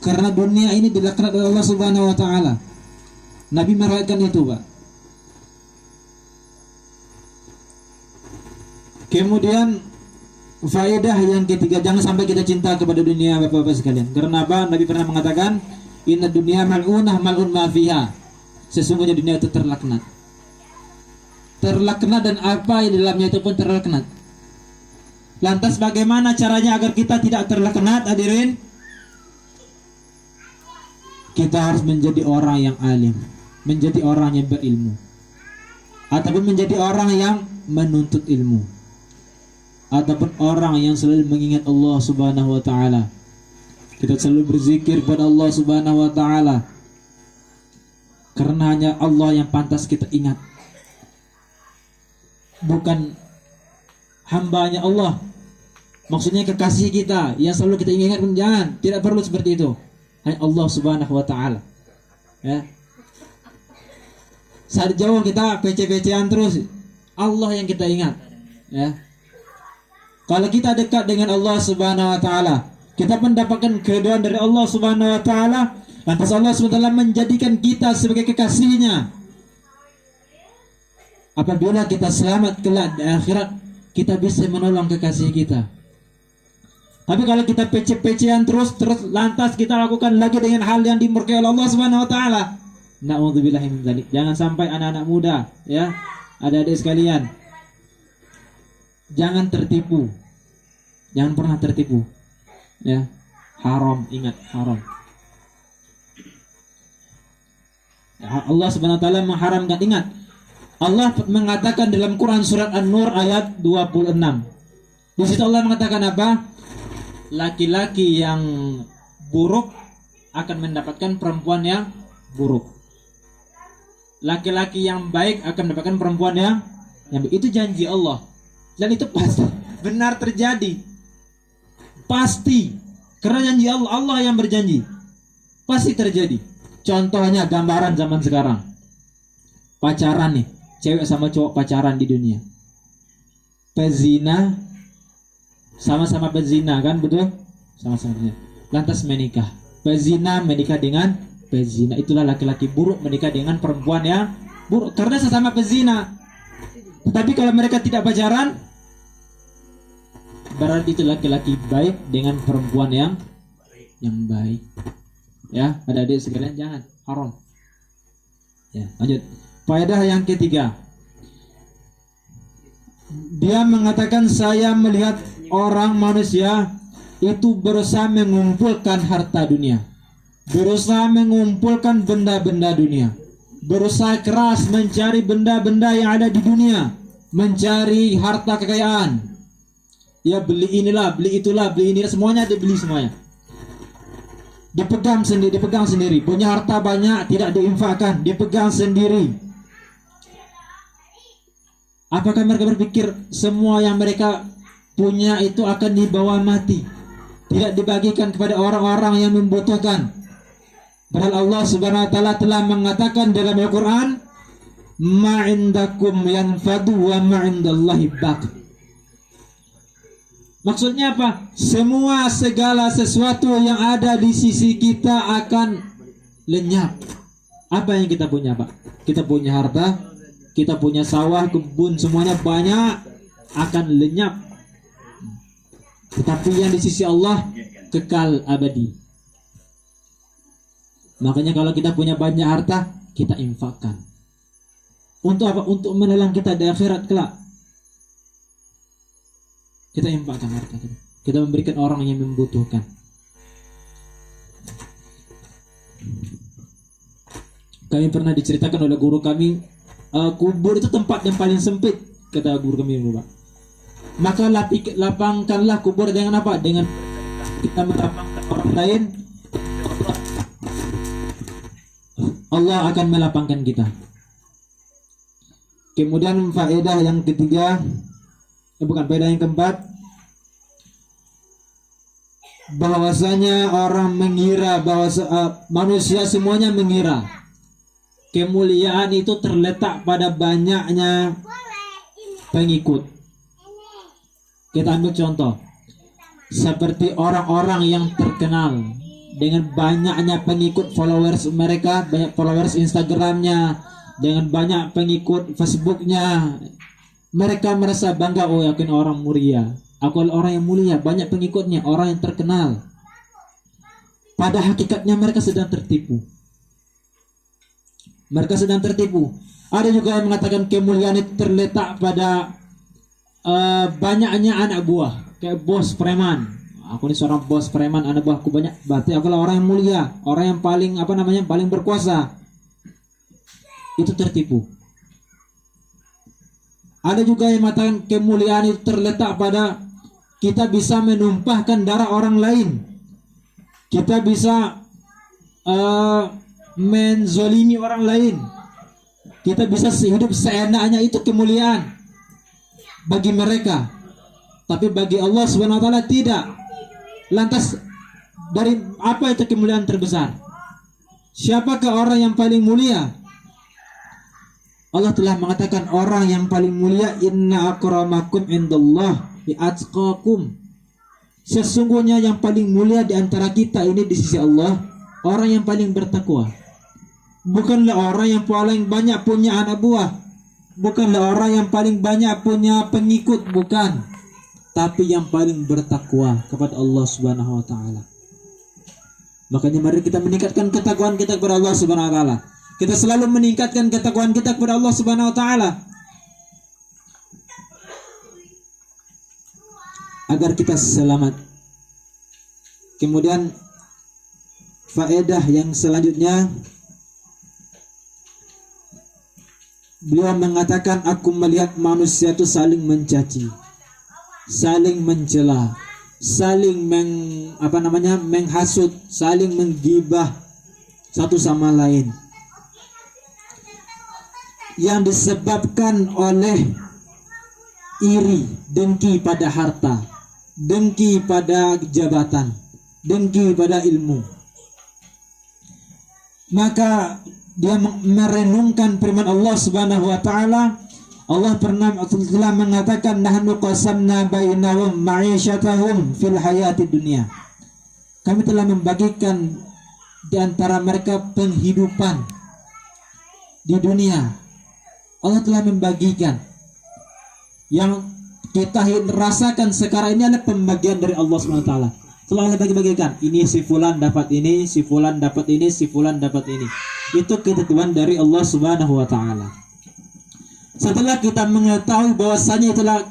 Karena dunia ini dilaknat oleh Allah Subhanahu wa taala. Nabi meriwayatkan itu, Pak. Kemudian faedah yang ketiga, jangan sampai kita cinta kepada dunia, Bapak-bapak sekalian. Karena apa? Nabi pernah mengatakan, "Inna dunya mal'unah mal'un ma fiha." Sesungguhnya dunia itu terlaknat. Terlaknat dan apa yang di dalamnya itu pun terlaknat. Lantas bagaimana caranya agar kita tidak terlaknat, hadirin? Kita harus menjadi orang yang alim, menjadi orang yang berilmu, ataupun menjadi orang yang menuntut ilmu, ataupun orang yang selalu mengingat Allah Subhanahu wa taala. Kita selalu berzikir kepada Allah Subhanahu wa taala. Karena hanya Allah yang pantas kita ingat. Bukan hambanya Allah. Maksudnya kekasih kita yang selalu kita ingat, jangan, tidak perlu seperti itu. Hanya Allah Subhanahu wa taala. Ya. Saat jauh kita PC-PCan terus, Allah yang kita ingat. Ya. Kalau kita dekat dengan Allah Subhanahu wa taala, kita mendapatkan keridhaan dari Allah Subhanahu wa taala, lantas Allah Subhanahu wa taala menjadikan kita sebagai kekasihnya. Apabila kita selamat kelak di akhirat, kita bisa menolong kekasih kita. Tapi kalau kita PC-PCan terus lantas kita lakukan lagi dengan hal yang dimurkai oleh Allah Subhanahu wa taala. Na'udzubillahi min dzalik. Jangan sampai anak-anak muda, ya, adik-adik sekalian, jangan tertipu. Jangan pernah tertipu. Ya. Haram, ingat, haram. Ya, Allah Subhanahu wa taala mengharamkan, ingat. Allah mengatakan dalam Quran surat An-Nur ayat 26. Di situ Allah mengatakan apa? Laki-laki yang buruk akan mendapatkan perempuan yang buruk. Laki-laki yang baik akan mendapatkan perempuan yang baik. Itu janji Allah. Dan itu pasti benar terjadi. Pasti. Karena janji Allah, Allah yang berjanji. Pasti terjadi. Contohnya gambaran zaman sekarang. Pacaran nih, cewek sama cowok pacaran di dunia. Pezina, sama-sama pezina kan, betul? Sama-sama pezina. Lantas menikah. Pezina menikah dengan pezina. Itulah laki-laki buruk menikah dengan perempuan yang buruk karena sesama pezina. Tetapi kalau mereka tidak pacaran, berarti itu laki-laki baik dengan perempuan yang baik. Ya, adik-adik sekalian, jangan, haram. Ya, lanjut. Faedah yang ketiga. Dia mengatakan, saya melihat orang manusia itu berusaha mengumpulkan harta dunia, berusaha mengumpulkan benda-benda dunia, berusaha keras mencari benda-benda yang ada di dunia, mencari harta kekayaan. Ya, beli inilah, beli itulah, beli inilah, semuanya dibeli semuanya. Dipegang sendiri, punya harta banyak tidak diinfakkan, dipegang sendiri. Apakah mereka berpikir semua yang mereka punya itu akan dibawa mati, tidak dibagikan kepada orang-orang yang membutuhkan? Padahal Allah Subhanahu wa taala telah mengatakan dalam Al-Qur'an, "Ma 'indakum yanfadu wa ma 'indallahi baq." Maksudnya apa? Semua segala sesuatu yang ada di sisi kita akan lenyap. Apa yang kita punya, Pak? Kita punya harta, kita punya sawah, kebun, semuanya banyak, akan lenyap. Tetapi yang di sisi Allah kekal abadi. Makanya kalau kita punya banyak harta, kita infakkan. Untuk apa? Untuk menolong kita di akhirat kelak. Kita infakkan harta kita. Kita memberikan orang yang membutuhkan. Kami pernah diceritakan oleh guru kami, kubur itu tempat yang paling sempit, kata guru kami dulu, Pak. Maka lapangkanlah kubur dengan apa? Dengan kita melapangkan orang lain, Allah akan melapangkan kita. Kemudian faedah yang ketiga, faedah yang keempat, bahwasanya orang mengira bahwa manusia semuanya mengira kemuliaan itu terletak pada banyaknya pengikut. Kita ambil contoh seperti orang-orang yang terkenal, dengan banyaknya pengikut followers mereka, banyak followers Instagramnya, dengan banyak pengikut Facebooknya, mereka merasa bangga, oh yakin orang mulia, aku adalah orang yang mulia, banyak pengikutnya, orang yang terkenal. Pada hakikatnya mereka sedang tertipu. Mereka sedang tertipu. Ada juga yang mengatakan kemuliaan itu terletak pada banyaknya anak buah, kayak bos preman. Aku ini seorang bos preman, anak buahku banyak, berarti aku adalah orang yang mulia, orang yang paling paling berkuasa. Itu tertipu. Ada juga yang mengatakan kemuliaan itu terletak pada kita bisa menumpahkan darah orang lain, kita bisa menzolimi orang lain, kita bisa hidup seenaknya. Itu kemuliaan bagi mereka, tapi bagi Allah Subhanahu wa taala tidak. Lantas dari apa itu kemuliaan terbesar? Siapakah orang yang paling mulia? Allah telah mengatakan orang yang paling mulia, inna akramakum indallah bi'atqakum. Sesungguhnya yang paling mulia di antara kita ini di sisi Allah, orang yang paling bertakwa. Bukanlah orang yang paling banyak punya anak buah, bukanlah orang yang paling banyak punya pengikut, bukan, tapi yang paling bertakwa kepada Allah Subhanahu wa taala. Makanya mari kita meningkatkan ketakwaan kita kepada Allah Subhanahu wa taala. Kita selalu meningkatkan ketakwaan kita kepada Allah Subhanahu wa taala agar kita selamat. Kemudian faedah yang selanjutnya, beliau mengatakan, aku melihat manusia itu saling mencaci, saling mencela, saling menghasut, saling menggibah satu sama lain, yang disebabkan oleh iri, dengki pada harta, dengki pada jabatan, dengki pada ilmu. Maka dia merenungkan firman Allah Subhanahu wa taala. Allah telah mengatakan, nahnu qasamna bainahum ma'isyatahum fil hayatid dunya. Kami telah membagikan di antara mereka penghidupan di dunia. Allah telah membagikan. Yang kita rasakan sekarang ini adalah pembagian dari Allah SWT. Telah bagi-bagikan. Ini si fulan dapat ini, si fulan dapat ini, si fulan dapat ini. Itu ketentuan dari Allah Subhanahu wa taala. Setelah kita mengetahui bahwasanya itulah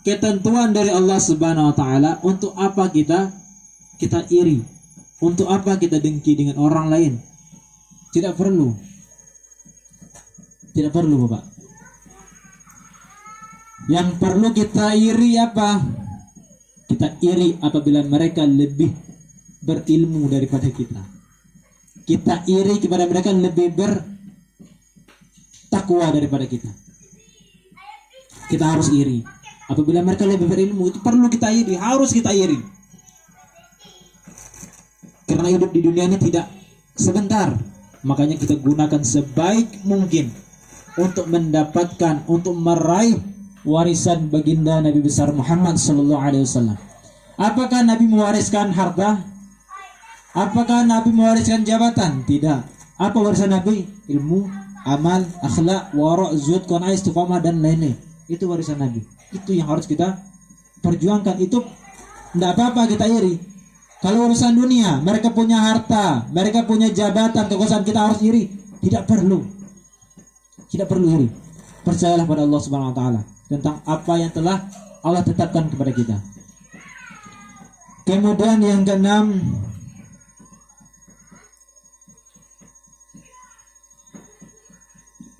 ketentuan dari Allah Subhanahu wa taala, untuk apa kita iri? Untuk apa kita dengki dengan orang lain? Tidak perlu. Tidak perlu, Bapak. Yang perlu kita iri apa? Kita iri apabila mereka lebih berilmu daripada kita. Kita iri kepada mereka lebih bertakwa daripada kita. Kita harus iri. Apabila mereka lebih berilmu, itu perlu kita iri, harus kita iri. Karena hidup di dunia ini tidak sebentar. Makanya kita gunakan sebaik mungkin untuk mendapatkan, untuk meraih warisan baginda Nabi besar Muhammad sallallahu alaihi wasallam. Apakah Nabi mewariskan harta? Apakah Nabi mewariskan jabatan? Tidak. Apa warisan Nabi? Ilmu, amal, akhlak, wara', zuhud, qanaah, istiqamah dan lain-lain. Itu warisan Nabi. Itu yang harus kita perjuangkan. Itu tidak apa-apa kita iri. Kalau urusan dunia, mereka punya harta, mereka punya jabatan, kekuasaan, kita harus iri. Tidak perlu. Tidak perlu iri. Percayalah pada Allah Subhanahu wa taala tentang apa yang telah Allah tetapkan kepada kita. Kemudian yang keenam,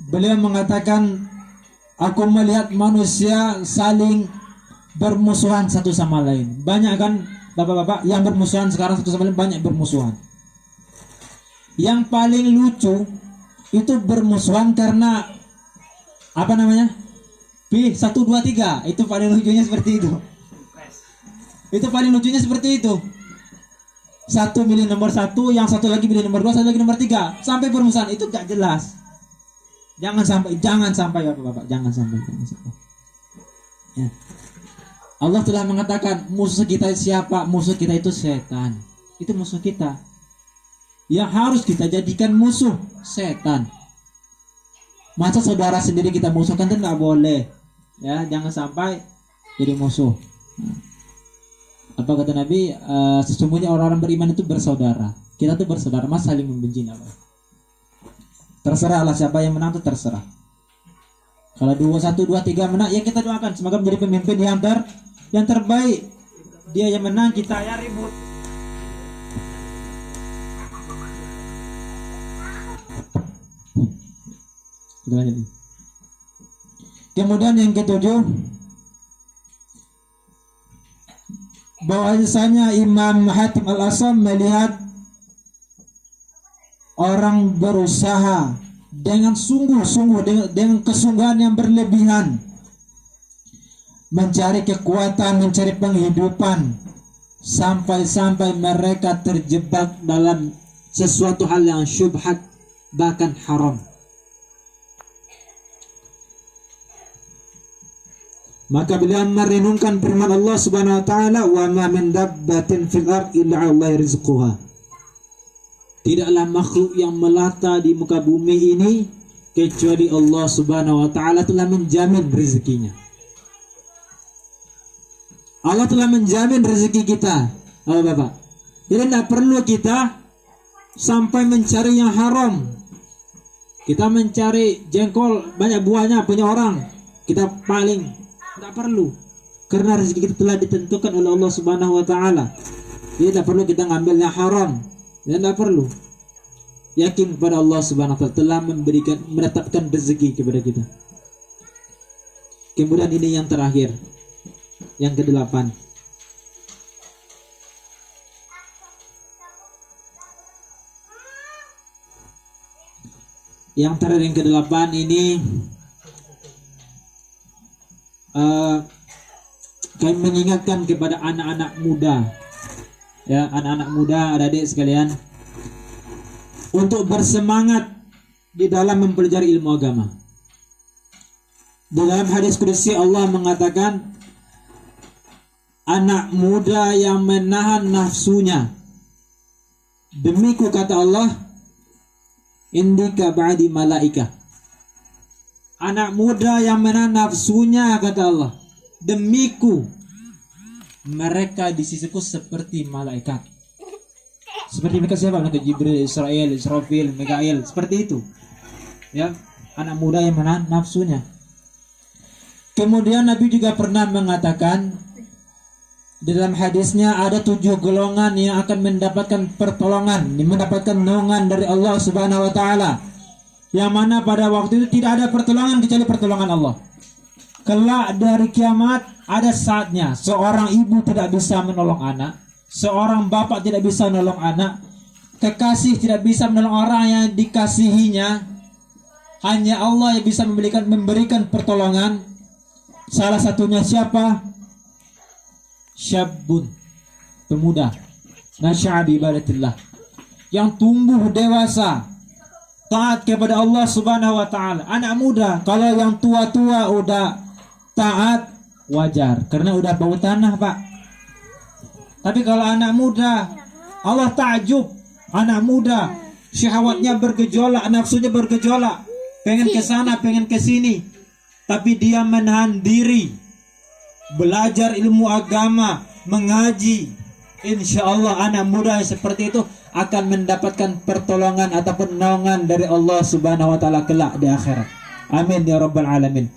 beliau mengatakan, aku melihat manusia saling bermusuhan satu sama lain. Banyak kan bapak-bapak yang bermusuhan sekarang satu sama lain, banyak bermusuhan. Yang paling lucu itu bermusuhan karena apa namanya? B1, 2, 3. Itu paling lucunya seperti itu. Itu paling lucunya seperti itu. Satu milih nomor 1, yang satu lagi milih nomor 2, satu lagi nomor 3. Sampai bermusuhan, itu gak jelas. Jangan sampai Bapak-bapak, jangan sampai. Ya. Allah telah mengatakan, musuh kita siapa? Musuh kita itu setan. Itu musuh kita. yang harus kita jadikan musuh, setan. Masa saudara sendiri kita musuhkan itu nggak boleh. Ya, jangan sampai jadi musuh. Apa kata Nabi? Sesungguhnya orang-orang beriman itu bersaudara. Kita tuh bersaudara, mas saling membenci apa? Terserahlah siapa yang menang itu terserah. Kalau 1, 2, 3 menang, ya kita doakan semoga menjadi pemimpin yang terbaik. Dia yang menang, kita ya ribut. Kemudian yang ketujuh, bahwasanya Imam Hatim Al-Asam melihat orang berusaha dengan sungguh-sungguh, dengan kesungguhan yang berlebihan mencari kekuatan, mencari penghidupan, sampai-sampai mereka terjebak dalam sesuatu hal yang syubhat, bahkan haram. Maka beliau merenungkan firman Allah Subhanahu wa taala, "Wa ma min dabbatin fil ardi illa 'ala Allahi rizquha." Tidaklah makhluk yang melata di muka bumi ini kecuali Allah Subhanahu wa taala telah menjamin rezekinya. Allah telah menjamin rezeki kita. Oh Bapak. Jadi tidak perlu kita sampai mencari yang haram. Kita mencari jengkol banyak buahnya punya orang, kita paling. Tidak perlu, karena rezeki kita telah ditentukan oleh Allah Subhanahu wa taala. Jadi tidak perlu kita ngambil yang haram. Dan tidak perlu. Yakin kepada Allah Subhanahu wa taala telah menetapkan rezeki kepada kita. Kemudian ini yang terakhir, yang ke-8. Yang terakhir, yang ke-8 ini kami mengingatkan kepada anak-anak muda, ya, anak-anak muda, adik-adik sekalian, untuk bersemangat di dalam mempelajari ilmu agama. Di dalam hadis qudsi Allah mengatakan, anak muda yang menahan nafsunya, demiku kata Allah, indika ba'di malaika. Anak muda yang menahan nafsunya, kata Allah, demiku mereka di sisiku seperti malaikat. Seperti mereka siapa? Mereka Jibril, Israfil, Mikail, seperti itu. Ya, anak muda yang menahan nafsunya. Kemudian Nabi juga pernah mengatakan dalam hadisnya, ada 7 golongan yang akan mendapatkan pertolongan, mendapatkan naungan dari Allah Subhanahu wa taala. Yang mana pada waktu itu tidak ada pertolongan kecuali pertolongan Allah. Kelak dari kiamat ada saatnya seorang ibu tidak bisa menolong anak, seorang bapak tidak bisa menolong anak, kekasih tidak bisa menolong orang yang dikasihinya. Hanya Allah yang bisa memberikan pertolongan. Salah satunya siapa? Syabun, pemuda, nasya'a bi ibadatillah, yang tumbuh dewasa taat kepada Allah Subhanahu wa taala. Anak muda, kalau yang tua-tua udah taat wajar karena udah bau tanah, Pak. Tapi kalau anak muda, Allah takjub, anak muda syahwatnya bergejolak, nafsunya bergejolak, pengen ke sana, pengen ke sini, tapi dia menahan diri, belajar ilmu agama, mengaji. Insya Allah anak muda yang seperti itu akan mendapatkan pertolongan ataupun naungan dari Allah Subhanahu wa taala kelak di akhirat. Amin ya rabbal alamin.